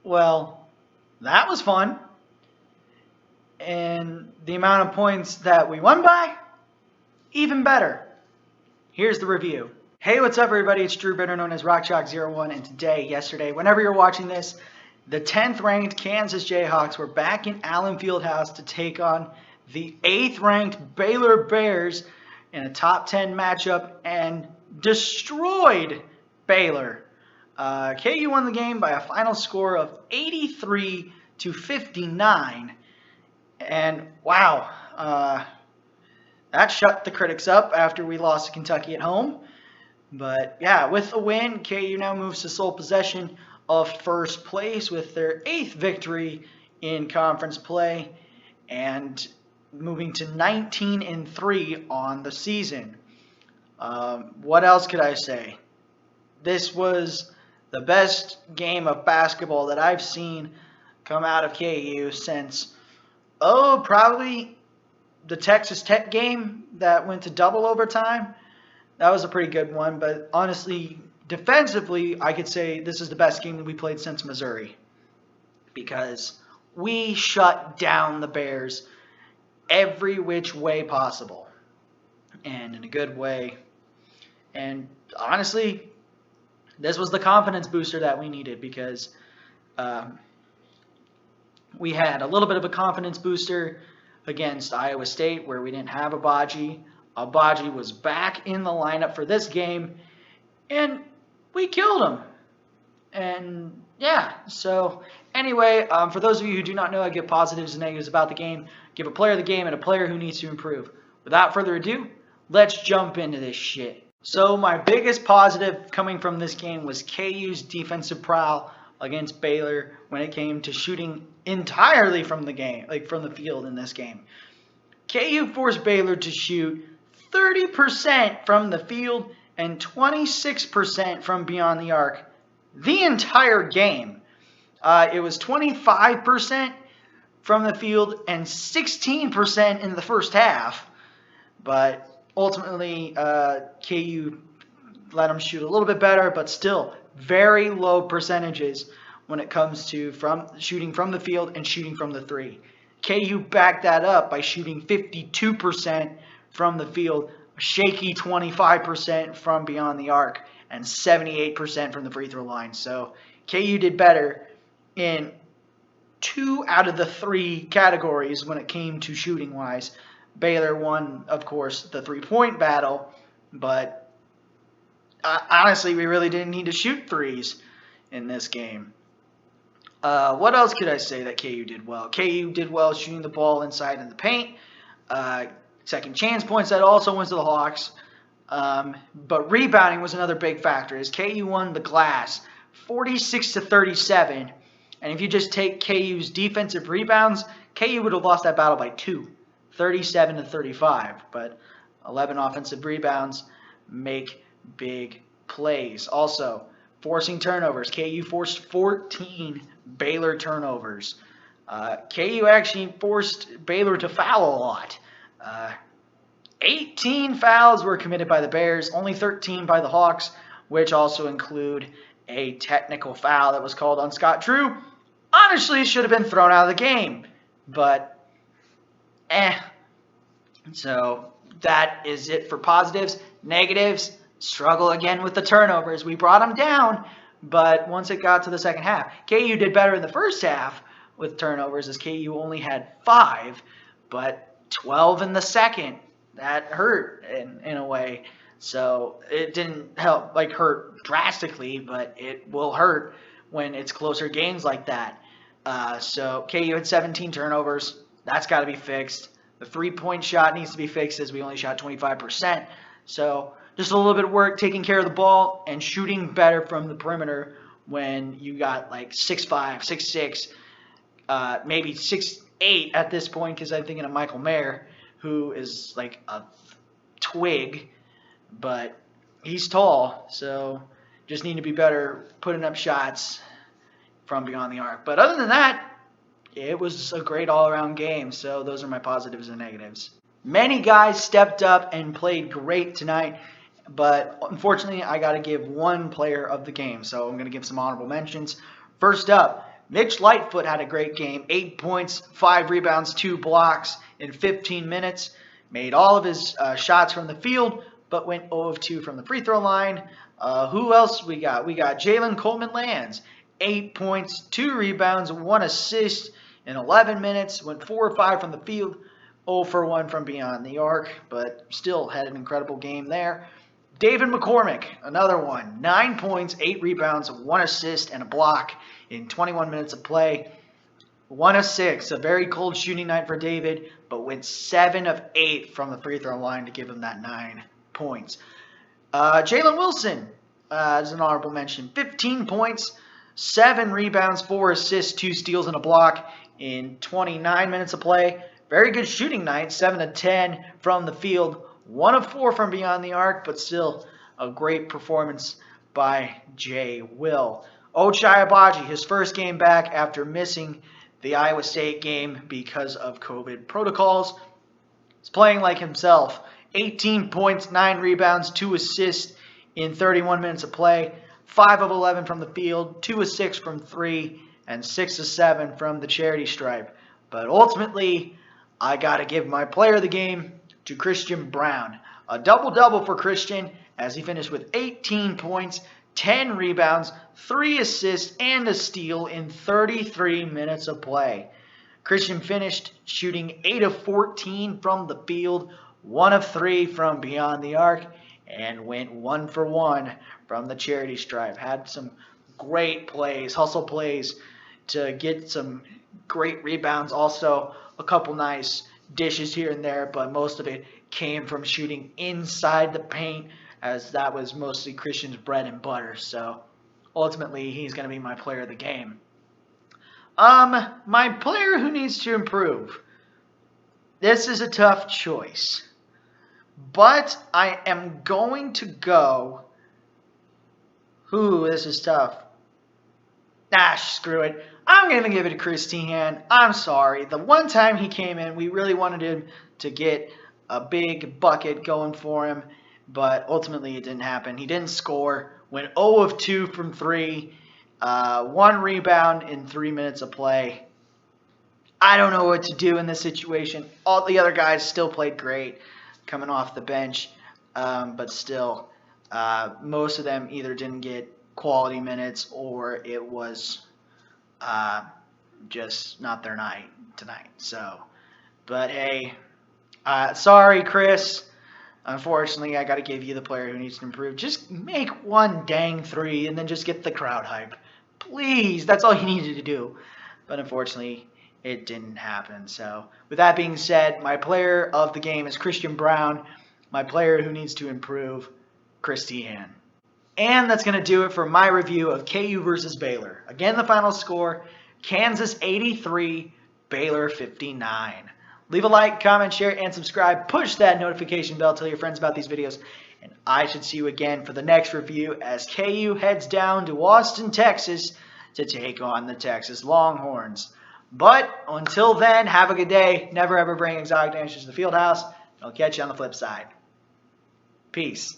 Well, that was fun. And the amount of points that we won by, even better. Here's the review. Hey, what's up, everybody? It's Drew, better known as RockChalk01, and yesterday, whenever you're watching this, the 10th ranked Kansas Jayhawks were back in Allen Fieldhouse to take on the 8th ranked Baylor Bears in a top 10 matchup and destroyed Baylor. KU won the game by a final score of 83-59, and wow, that shut the critics up after we lost to Kentucky at home. But yeah, with the win, KU now moves to sole possession of first place with their 8th victory in conference play and moving to 19-3 on the season. What else could I say? This was the best game of basketball that I've seen come out of KU since, probably the Texas Tech game that went to double overtime. That was a pretty good one, but honestly, defensively, I could say this is the best game that we played since Missouri, because we shut down the Bears every which way possible, and in a good way. And honestly, this was the confidence booster that we needed, because we had a little bit of a confidence booster against Iowa State where we didn't have Abaji. Abaji was back in the lineup for this game, and we killed him. And yeah, so anyway, for those of you who do not know, I give positives and negatives about the game, give a player the game and a player who needs to improve. Without further ado, let's jump into this shit. So my biggest positive coming from this game was KU's defensive prowl against Baylor when it came to shooting entirely from the game, like from the field in this game. KU forced Baylor to shoot 30% from the field and 26% from beyond the arc the entire game. It was 25% from the field and 16% in the first half, but ultimately KU let them shoot a little bit better, but still very low percentages when it comes to shooting from the field and shooting from the three. KU backed that up by shooting 52% from the field, a shaky 25% from beyond the arc, and 78% from the free throw line. So KU did better in 2 out of the 3 categories when it came to shooting wise. Baylor won, of course, the 3-point battle, but honestly, we really didn't need to shoot threes in this game. What else could I say that KU did well? KU did well shooting the ball inside in the paint. Second chance points, that also went to the Hawks. But rebounding was another big factor, as KU won the glass 46-37. And if you just take KU's defensive rebounds, KU would have lost that battle by 2, 37-35. But 11 offensive rebounds make big plays. Also, forcing turnovers. KU forced 14 Baylor turnovers. KU actually forced Baylor to foul a lot. 18 fouls were committed by the Bears, only 13 by the Hawks, which also include a technical foul that was called on Scott Drew. Honestly, it should have been thrown out of the game, but So that is it for positives. Negatives, struggle again with the turnovers. We brought them down, but once it got to the second half, KU did better in the first half with turnovers, as KU only had 5, but 12 in the second. That hurt in a way. So it didn't hurt drastically, but it will hurt when it's closer games like that. So KU had 17 turnovers. That's got to be fixed. The 3-point shot needs to be fixed, as we only shot 25%. So just a little bit of work taking care of the ball and shooting better from the perimeter when you got like 6'5", 6'6", maybe 6'8" at this point, because I'm thinking of Michael Mayer, who is like a twig, but he's tall, so just need to be better putting up shots from beyond the arc. But other than that, it was a great all-around game, so those are my positives and negatives. Many guys stepped up and played great tonight, but unfortunately, I got to give one player of the game, so I'm going to give some honorable mentions. First up, Mitch Lightfoot had a great game. 8 points, 5 rebounds, 2 blocks in 15 minutes. Made all of his shots from the field, but went 0 of 2 from the free throw line. Who else we got? We got Jalen Coleman-Lands. 8 points, 2 rebounds, 1 assist in 11 minutes. Went 4 or 5 from the field. 0 for 1 from beyond the arc, but still had an incredible game there. David McCormick, another one. 9 points, 8 rebounds, 1 assist, and a block in 21 minutes of play. 1 of 6, a very cold shooting night for David, but went 7 of 8 from the free throw line to give him that 9 points. Jalen Wilson, as an honorable mention, 15 points, 7 rebounds, 4 assists, 2 steals, and a block in 29 minutes of play. Very good shooting night, 7 of 10 from the field, 1 of 4 from beyond the arc, but still a great performance by Jay Will. Ochai Agbaji, his first game back after missing the Iowa State game because of COVID protocols. He's playing like himself. 18 points, 9 rebounds, 2 assists in 31 minutes of play. 5 of 11 from the field, 2 of 6 from 3, and 6 of 7 from the charity stripe. But ultimately, I got to give my player of the game to Christian Braun. A double-double for Christian as he finished with 18 points, 10 rebounds, 3 assists, and a steal in 33 minutes of play. Christian finished shooting 8 of 14 from the field, 1 of 3 from beyond the arc, and went 1 for 1 from the charity stripe. Had some great plays, hustle plays to get some great rebounds. Also, a couple nice dishes here and there, but most of it came from shooting inside the paint, as that was mostly Christian's bread and butter. So ultimately, he's going to be my player of the game. My player who needs to improve. This is a tough choice, but I am going to go. This is tough. Screw it. I'm going to give it to Chris Tehan. I'm sorry. The one time he came in, we really wanted him to get a big bucket going for him, but ultimately it didn't happen. He didn't score. Went 0 of 2 from 3. 1 rebound in 3 minutes of play. I don't know what to do in this situation. All the other guys still played great coming off the bench, but still, most of them either didn't get quality minutes or it was just not their night tonight. So, but hey, sorry, Chris. Unfortunately, I got to give you the player who needs to improve. Just make one dang 3 and then just get the crowd hype. Please, that's all you needed to do. But unfortunately, it didn't happen. So, with that being said, my player of the game is Christian Braun. My player who needs to improve, Chris Tehan. And that's going to do it for my review of KU versus Baylor. Again, the final score, Kansas 83, Baylor 59. Leave a like, comment, share, and subscribe. Push that notification bell. Tell your friends about these videos. And I should see you again for the next review as KU heads down to Austin, Texas to take on the Texas Longhorns. But until then, have a good day. Never ever bring exotic dancers to the field house. I'll catch you on the flip side. Peace.